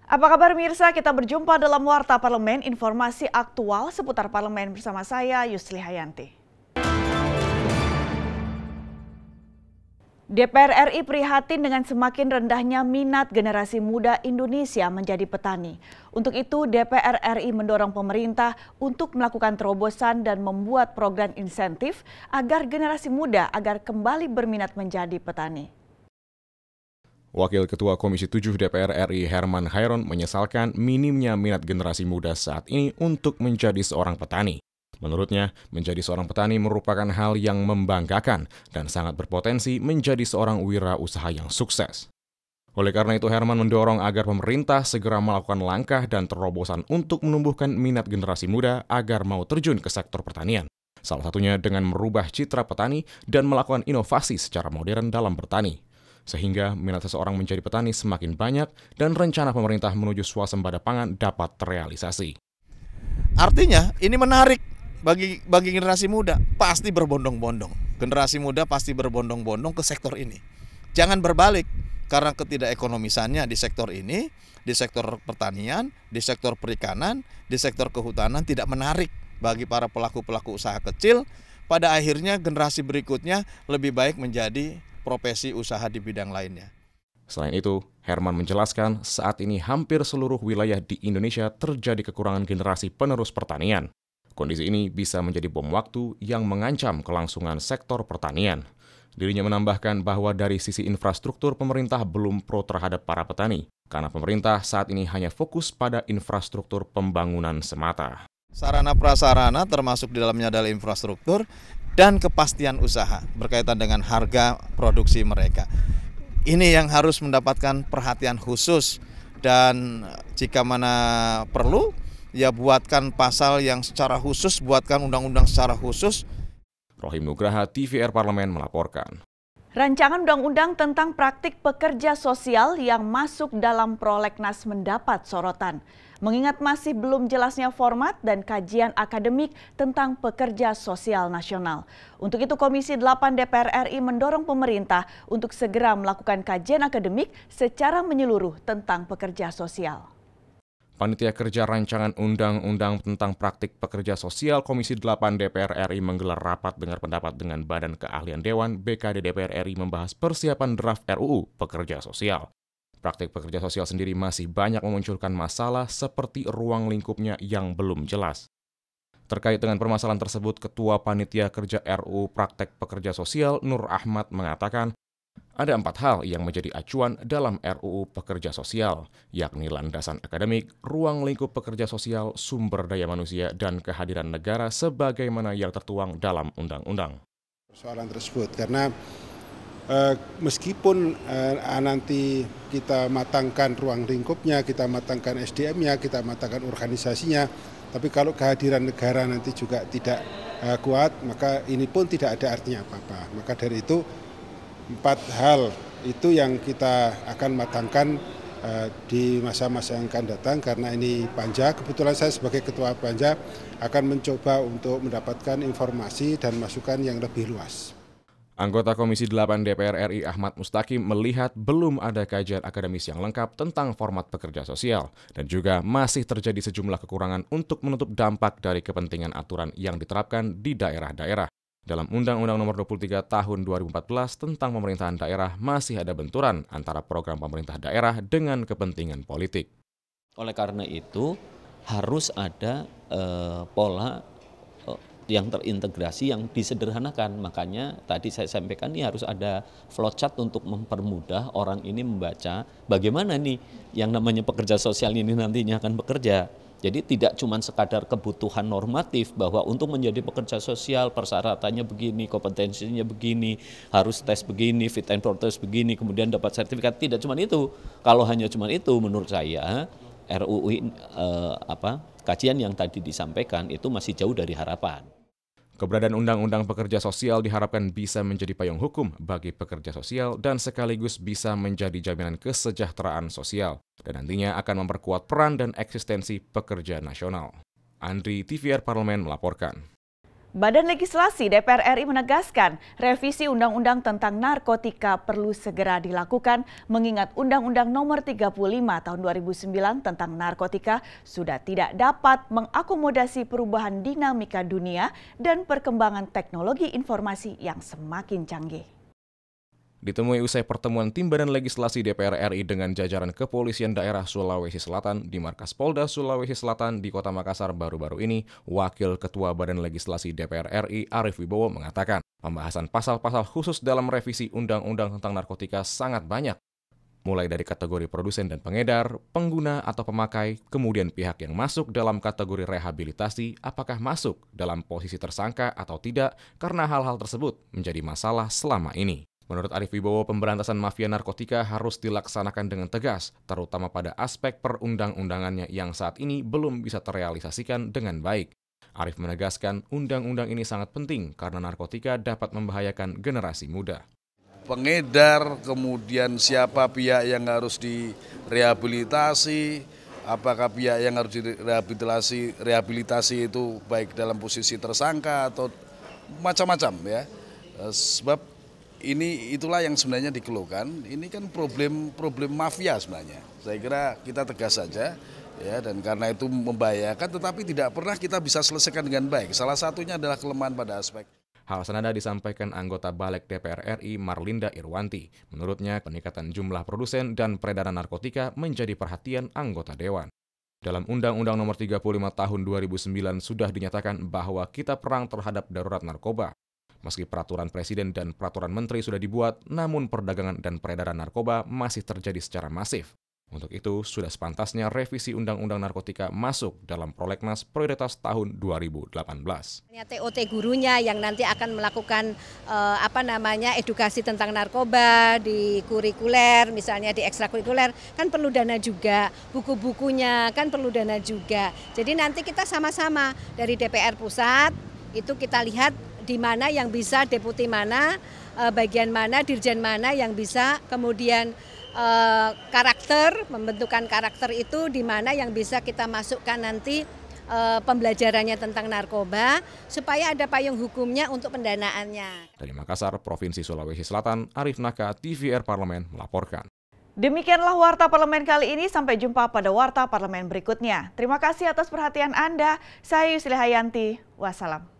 Apa kabar mirsa? Kita berjumpa dalam Warta Parlemen, informasi aktual seputar parlemen bersama saya Yusli Hayanti. DPR RI prihatin dengan semakin rendahnya minat generasi muda Indonesia menjadi petani. Untuk itu DPR RI mendorong pemerintah untuk melakukan terobosan dan membuat program insentif agar generasi muda kembali berminat menjadi petani. Wakil Ketua Komisi 7 DPR RI Herman Khairon menyesalkan minimnya minat generasi muda saat ini untuk menjadi seorang petani. Menurutnya, menjadi seorang petani merupakan hal yang membanggakan dan sangat berpotensi menjadi seorang wirausaha yang sukses. Oleh karena itu, Herman mendorong agar pemerintah segera melakukan langkah dan terobosan untuk menumbuhkan minat generasi muda agar mau terjun ke sektor pertanian. Salah satunya dengan merubah citra petani dan melakukan inovasi secara modern dalam bertani. Sehingga minat seseorang menjadi petani semakin banyak dan rencana pemerintah menuju swasembada pangan dapat terrealisasi. Artinya ini menarik bagi generasi muda, pasti berbondong-bondong. Generasi muda pasti berbondong-bondong ke sektor ini. Jangan berbalik, karena ketidakekonomisannya di sektor ini, di sektor pertanian, di sektor perikanan, di sektor kehutanan tidak menarik bagi para pelaku-pelaku usaha kecil. Pada akhirnya generasi berikutnya lebih baik menjadi profesi usaha di bidang lainnya. Selain itu, Herman menjelaskan saat ini hampir seluruh wilayah di Indonesia terjadi kekurangan generasi penerus pertanian. Kondisi ini bisa menjadi bom waktu yang mengancam kelangsungan sektor pertanian. Dirinya menambahkan bahwa dari sisi infrastruktur pemerintah belum pro terhadap para petani, karena pemerintah saat ini hanya fokus pada infrastruktur pembangunan semata. Sarana prasarana termasuk di dalamnya adalah infrastruktur dan kepastian usaha berkaitan dengan harga produksi mereka. Ini yang harus mendapatkan perhatian khusus dan jika mana perlu, ya buatkan pasal yang secara khusus, buatkan undang-undang secara khusus. Rohim Nugraha, TVR Parlemen melaporkan. Rancangan undang-undang tentang praktik pekerja sosial yang masuk dalam prolegnas mendapat sorotan. Mengingat masih belum jelasnya format dan kajian akademik tentang pekerja sosial nasional. Untuk itu Komisi 8 DPR RI mendorong pemerintah untuk segera melakukan kajian akademik secara menyeluruh tentang pekerja sosial. Panitia Kerja Rancangan Undang-Undang tentang Praktik Pekerja Sosial Komisi 8 DPR RI menggelar rapat dengar pendapat dengan Badan Keahlian Dewan BKD DPR RI membahas persiapan draft RUU Pekerja Sosial. Praktik pekerja sosial sendiri masih banyak memunculkan masalah seperti ruang lingkupnya yang belum jelas. Terkait dengan permasalahan tersebut, Ketua Panitia Kerja RUU Praktek Pekerja Sosial Nur Ahmad mengatakan, ada 4 hal yang menjadi acuan dalam RUU Pekerja Sosial, yakni landasan akademik, ruang lingkup pekerja sosial, sumber daya manusia, dan kehadiran negara sebagaimana yang tertuang dalam undang-undang. Persoalan tersebut, karena meskipun nanti kita matangkan ruang lingkupnya, kita matangkan SDM-nya, kita matangkan organisasinya, tapi kalau kehadiran negara nanti juga tidak kuat, maka ini pun tidak ada artinya apa-apa. Maka dari itu, 4 hal itu yang kita akan matangkan di masa-masa yang akan datang, karena ini Panja. Kebetulan saya sebagai Ketua Panja akan mencoba untuk mendapatkan informasi dan masukan yang lebih luas. Anggota Komisi 8 DPR RI Ahmad Mustaqim melihat belum ada kajian akademis yang lengkap tentang format pekerja sosial dan juga masih terjadi sejumlah kekurangan untuk menutup dampak dari kepentingan aturan yang diterapkan di daerah-daerah. Dalam Undang-Undang Nomor 23 Tahun 2014 tentang pemerintahan daerah masih ada benturan antara program pemerintah daerah dengan kepentingan politik. Oleh karena itu harus ada pola yang terintegrasi yang disederhanakan. Makanya tadi saya sampaikan ini harus ada flowchart untuk mempermudah orang ini membaca bagaimana nih yang namanya pekerja sosial ini nantinya akan bekerja. Jadi tidak cuma sekadar kebutuhan normatif bahwa untuk menjadi pekerja sosial persyaratannya begini, kompetensinya begini, harus tes begini, fit and proper test begini, kemudian dapat sertifikat. Tidak cuma itu. Kalau hanya cuma itu menurut saya RUU kajian yang tadi disampaikan itu masih jauh dari harapan. Keberadaan Undang-Undang Pekerja Sosial diharapkan bisa menjadi payung hukum bagi pekerja sosial dan sekaligus bisa menjadi jaminan kesejahteraan sosial dan nantinya akan memperkuat peran dan eksistensi pekerja nasional. Andri, TVR Parlemen melaporkan. Badan Legislasi DPR RI menegaskan revisi Undang-Undang tentang narkotika perlu segera dilakukan mengingat Undang-Undang Nomor 35 Tahun 2009 tentang narkotika sudah tidak dapat mengakomodasi perubahan dinamika dunia dan perkembangan teknologi informasi yang semakin canggih. Ditemui usai pertemuan tim Badan Legislasi DPR RI dengan jajaran Kepolisian Daerah Sulawesi Selatan di Markas Polda Sulawesi Selatan di Kota Makassar baru-baru ini, Wakil Ketua Badan Legislasi DPR RI Arief Wibowo mengatakan, pembahasan pasal-pasal khusus dalam revisi Undang-Undang tentang narkotika sangat banyak. Mulai dari kategori produsen dan pengedar, pengguna atau pemakai, kemudian pihak yang masuk dalam kategori rehabilitasi, apakah masuk dalam posisi tersangka atau tidak, karena hal-hal tersebut menjadi masalah selama ini. Menurut Arief Wibowo, pemberantasan mafia narkotika harus dilaksanakan dengan tegas, terutama pada aspek perundang-undangannya yang saat ini belum bisa terrealisasikan dengan baik. Arief menegaskan undang-undang ini sangat penting karena narkotika dapat membahayakan generasi muda. Pengedar, kemudian siapa pihak yang harus direhabilitasi, apakah pihak yang harus direhabilitasi itu baik dalam posisi tersangka atau macam-macam ya. Sebab itulah yang sebenarnya dikeluhkan. Ini kan problem mafia sebenarnya. Saya kira kita tegas saja ya, dan karena itu membahayakan tetapi tidak pernah kita bisa selesaikan dengan baik. Salah satunya adalah kelemahan pada aspek. Hal senada disampaikan anggota Balik DPR RI Marlinda Irwanti. Menurutnya, peningkatan jumlah produsen dan peredaran narkotika menjadi perhatian anggota Dewan. Dalam Undang-Undang Nomor 35 Tahun 2009 sudah dinyatakan bahwa kita perang terhadap darurat narkoba. Meski peraturan presiden dan peraturan menteri sudah dibuat, namun perdagangan dan peredaran narkoba masih terjadi secara masif. Untuk itu, sudah sepantasnya revisi Undang-Undang Narkotika masuk dalam prolegnas prioritas tahun 2018. TOT gurunya yang nanti akan melakukan edukasi tentang narkoba di kurikuler, misalnya di ekstrakurikuler, kan perlu dana juga, buku-bukunya kan perlu dana juga. Jadi nanti kita sama-sama dari DPR pusat, itu kita lihat di mana yang bisa, deputi mana, bagian mana, dirjen mana yang bisa, kemudian pembentukan karakter itu di mana yang bisa kita masukkan nanti pembelajarannya tentang narkoba, supaya ada payung hukumnya untuk pendanaannya. Dari Makassar, Provinsi Sulawesi Selatan, Arif Naka, TVR Parlemen melaporkan. Demikianlah Warta Parlemen kali ini, sampai jumpa pada Warta Parlemen berikutnya. Terima kasih atas perhatian Anda, saya Yusli Hayanti, wassalam.